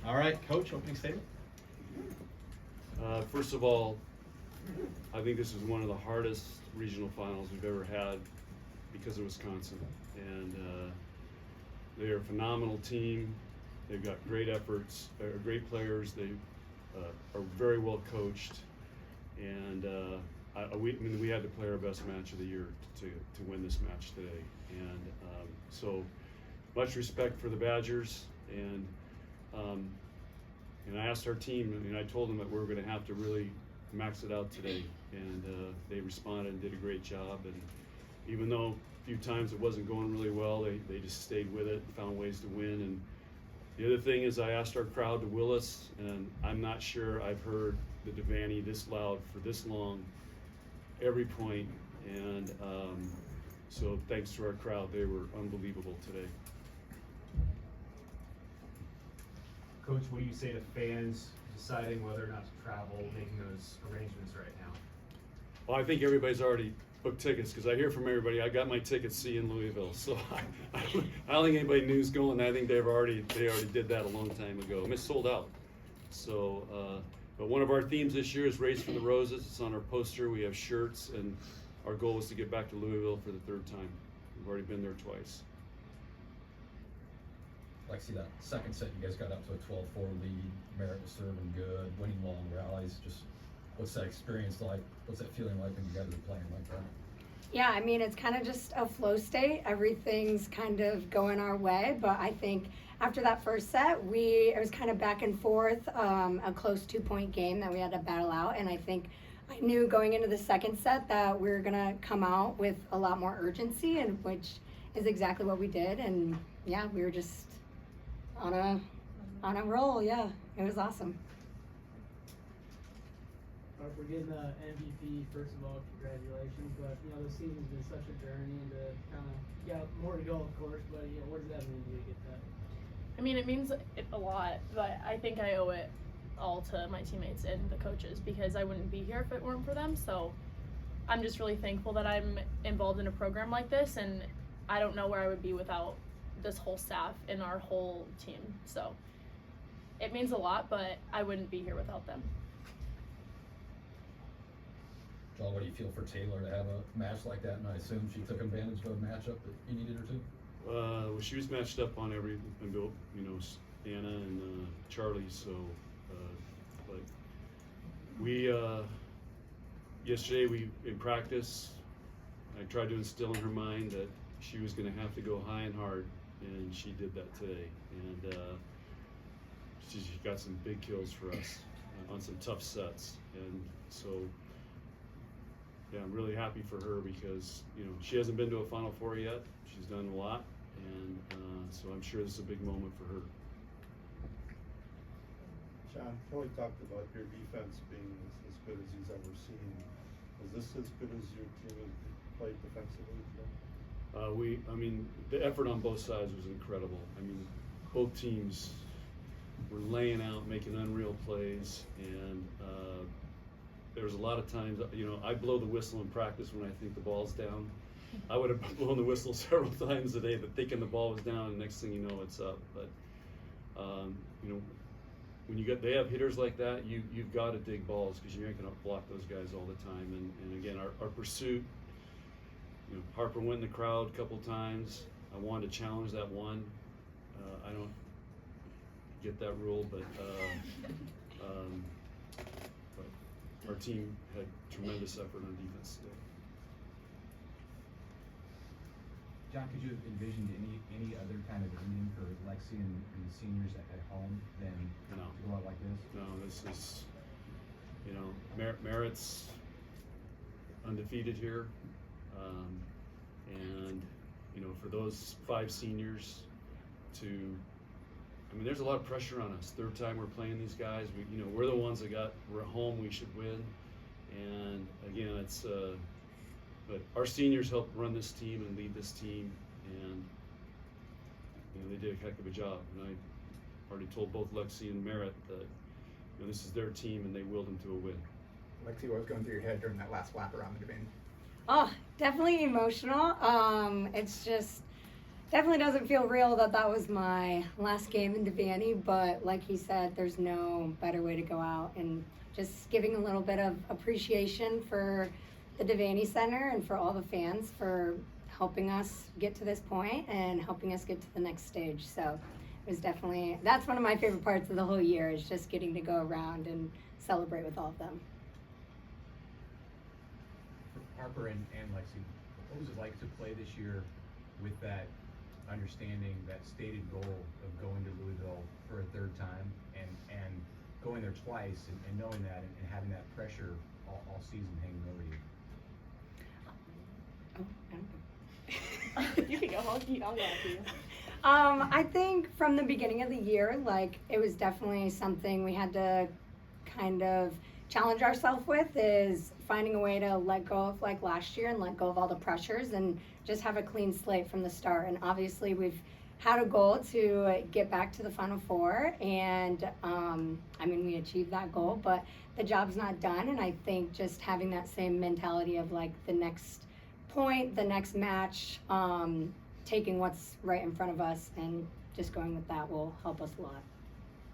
All right, Coach, opening statement. First of all, I think this is one of the hardest regional finals we've ever had because of Wisconsin. And they are a phenomenal team. They've got great efforts, great players. They are very well coached. And we had to play our best match of the year to win this match today. And so much respect for the Badgers. And I asked our team, I told them that we were going to have to really max it out today, and they responded and did a great job. And even though a few times it wasn't going really well, they just stayed with it and found ways to win. And the other thing is, I asked our crowd to will us, and I'm not sure I've heard the Devaney this loud for this long, every point. And so thanks to our crowd, they were unbelievable today. Coach, what do you say to fans deciding whether or not to travel, making those arrangements right now? Well, I think everybody's already booked tickets, because I hear from everybody, I got my tickets, see you in Louisville. So I don't think anybody knew's going. I think they already did that a long time ago. It's sold out. So, but one of our themes this year is Race for the Roses. It's on our poster. We have shirts, and our goal is to get back to Louisville for the third time. We've already been there twice. Lexi, that second set you guys got up to a 12-4 lead. Merritt was serving good, winning long rallies. Just what's that experience like? What's that feeling like when you guys are playing like that? Yeah, I mean, it's kind of just a flow state. Everything's kind of going our way, but I think after that first set, it was kind of back and forth, a close 2-point game that we had to battle out. And I think I knew going into the second set that we were gonna come out with a lot more urgency, and which is exactly what we did. And yeah, we were just on a roll. Yeah, it was awesome. Harper, getting the MVP, first of all, congratulations. But the season's been such a journey, and to kind of got more to go, of course. But what does that mean to you to get that? I mean, it means a lot, but I think I owe it all to my teammates and the coaches, because I wouldn't be here if it weren't for them. So I'm just really thankful that I'm involved in a program like this, and I don't know where I would be without this whole staff and our whole team. So it means a lot, but I wouldn't be here without them. Joel, what do you feel for Taylor to have a match like that? And I assume she took advantage of a matchup that you needed her to? Well, she was matched up on every, Anna and Charlie. So, but we yesterday in practice, I tried to instill in her mind that she was going to have to go high and hard, and she did that today. And she got some big kills for us on some tough sets, and so. Yeah, I'm really happy for her, because she hasn't been to a Final Four yet. She's done a lot, and so I'm sure this is a big moment for her. John, Kelly talked about your defense being as good as he's ever seen. Is this as good as your team has played defensively today? The effort on both sides was incredible. Both teams were laying out, making unreal plays, and there was a lot of times, I blow the whistle in practice when I think the ball's down. I would have blown the whistle several times today, but thinking the ball was down, and next thing you know, it's up. But when they have hitters like that, you've got to dig balls, because you ain't gonna block those guys all the time. And again, our pursuit. Harper went in the crowd a couple times. I wanted to challenge that one. I don't get that rule, but our team had tremendous effort on defense today. John, could you have envisioned any other kind of evening for Lexi and the seniors at home than to go out like this? No, this is, Merritt's undefeated here, and for those 5 seniors to. There's a lot of pressure on us. Third time we're playing these guys. We're the ones we're at home. We should win. And again, but our seniors helped run this team and lead this team, and they did a heck of a job. And I already told both Lexi and Merritt that this is their team, and they willed them to a win. Lexi, what was going through your head during that last lap around the Devaney? Oh, definitely emotional. It's just, definitely doesn't feel real that that was my last game in Devaney, but like he said, there's no better way to go out and just giving a little bit of appreciation for the Devaney Center and for all the fans for helping us get to this point and helping us get to the next stage. So it was definitely, that's one of my favorite parts of the whole year, is just getting to go around and celebrate with all of them. For Harper and Lexi, what was it like to play this year with that understanding, that stated goal of going to Louisville for a third time and going there twice and knowing that and having that pressure all season hanging over you? Oh, I don't know. You can go. I'll go after you. I think from the beginning of the year, like, it was definitely something we had to kind of challenge ourselves with, is finding a way to let go of, like last year, and let go of all the pressures and just have a clean slate from the start. And obviously we've had a goal to get back to the Final Four, and I mean, we achieved that goal, but the job's not done. And I think just having that same mentality of like the next point, the next match, taking what's right in front of us and just going with that will help us a lot.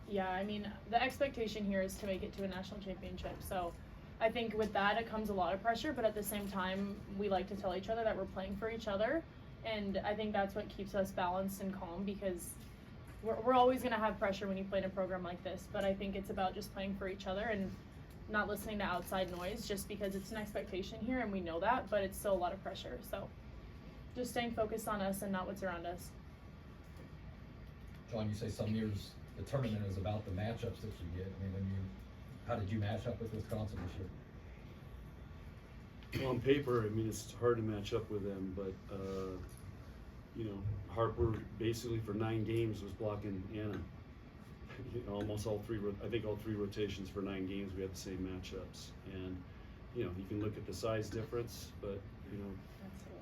Yeah, I mean, the expectation here is to make it to a national championship. So I think with that, it comes a lot of pressure, but at the same time, we like to tell each other that we're playing for each other. And I think that's what keeps us balanced and calm, because we're always going to have pressure when you play in a program like this. But I think it's about just playing for each other and not listening to outside noise, just because it's an expectation here and we know that, but it's still a lot of pressure. So just staying focused on us and not what's around us. John, you say some years the tournament is about the matchups that you get. I mean, how did you match up with Wisconsin this year? Well, on paper, I mean, it's hard to match up with them, but, you know, Harper basically for 9 games was blocking Anna. You know, almost all three rotations for 9 games, we had the same matchups. And, you know, you can look at the size difference, but, you know,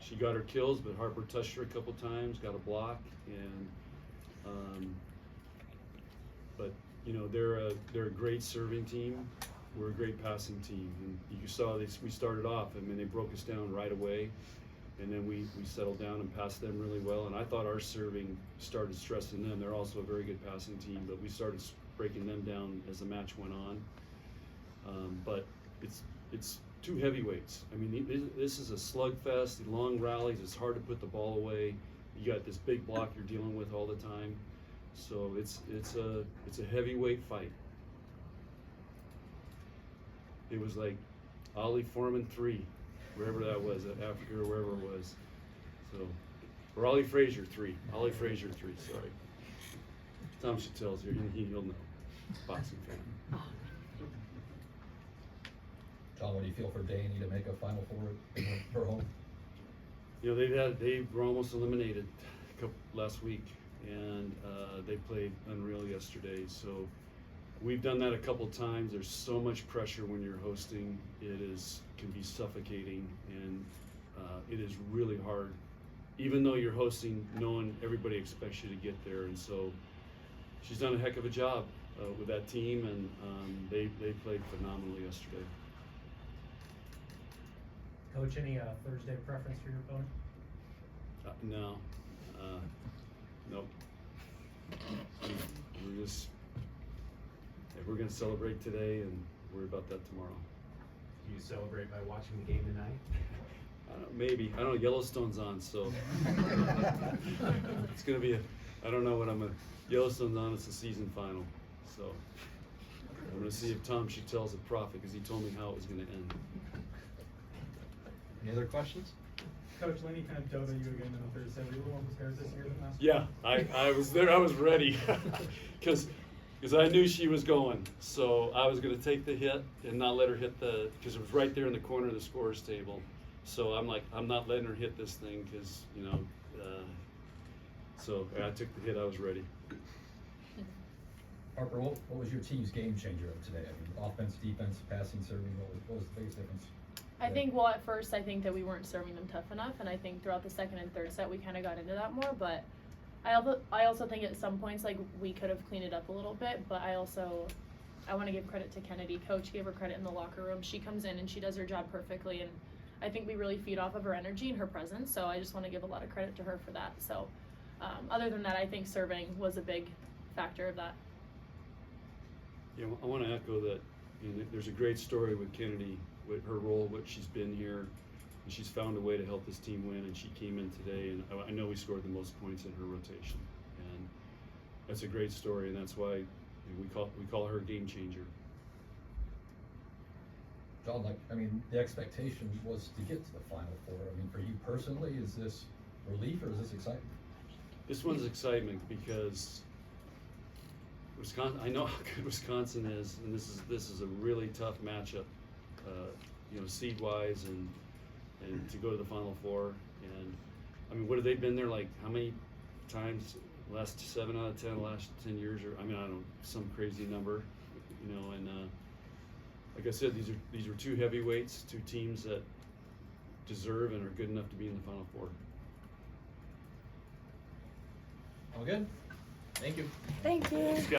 she got her kills, but Harper touched her a couple times, got a block, and, but, you know, they're a great serving team. We're a great passing team, and you saw this. We started off, I mean, they broke us down right away, and then we settled down and passed them really well. And I thought our serving started stressing them. They're also a very good passing team, but we started breaking them down as the match went on. But it's 2 heavyweights. I mean, this is a slugfest. The long rallies. It's hard to put the ball away. You got this big block you're dealing with all the time. So it's a heavyweight fight. It was like Ollie Foreman 3, wherever that was, at Africa or wherever it was. So, or Ollie Frazier 3. Ollie Frazier 3. Sorry. Tom Chattel's here. He'll know. Boxing fan. John, what do you feel for Danny to make a Final Four for home? You know, they were almost eliminated last week, and they played unreal yesterday. So we've done that a couple times. There's so much pressure when you're hosting. It can be suffocating, and it is really hard. Even though you're hosting, knowing everybody expects you to get there, and so she's done a heck of a job with that team, and they played phenomenally yesterday. Coach, any Thursday preference for your opponent? No. Nope. We're going to celebrate today and worry about that tomorrow. Do you celebrate by watching the game tonight? Maybe. I don't know. Yellowstone's on, so it's going to be I don't know what Yellowstone's on. It's the season final. So I'm going to see if Tom Chattel's a prophet, because he told me how it was going to end. Any other questions? Coach, Lenny kind of dove at you again on Thursday. Were you a little more prepared this year than last Yeah, I was there. I was ready, because I knew she was going. So I was going to take the hit and not let her hit because it was right there in the corner of the scorer's table. So I'm like, I'm not letting her hit this thing, because, you know, so I took the hit. I was ready. Harper, what was your team's game changer of today? I mean, offense, defense, passing, serving, what was the biggest difference? I think, well, at first, I think that we weren't serving them tough enough, and I think throughout the second and third set, we kind of got into that more, but I also think at some points, like, we could have cleaned it up a little bit, but I want to give credit to Kennedy. Coach gave her credit in the locker room. She comes in and she does her job perfectly, and I think we really feed off of her energy and her presence, so I just want to give a lot of credit to her for that. So Other than that, I think serving was a big factor of that. Yeah, I want to echo that. There's a great story with Kennedy, with her role, what she's been here, and she's found a way to help this team win. And she came in today, and I know we scored the most points in her rotation, and that's a great story, and that's why we call her a game changer. John, the expectation was to get to the Final Four. For you personally, is this relief or is this excitement? This one's excitement because Wisconsin. I know how good Wisconsin is, and this is a really tough matchup, seed wise, and to go to the Final Four. And what have they been there like? How many times? Last 7 out of 10, last 10 years, or I don't know, some crazy number, And like I said, these are two heavyweights, two teams that deserve and are good enough to be in the Final Four. All good? Thank you. Thank you.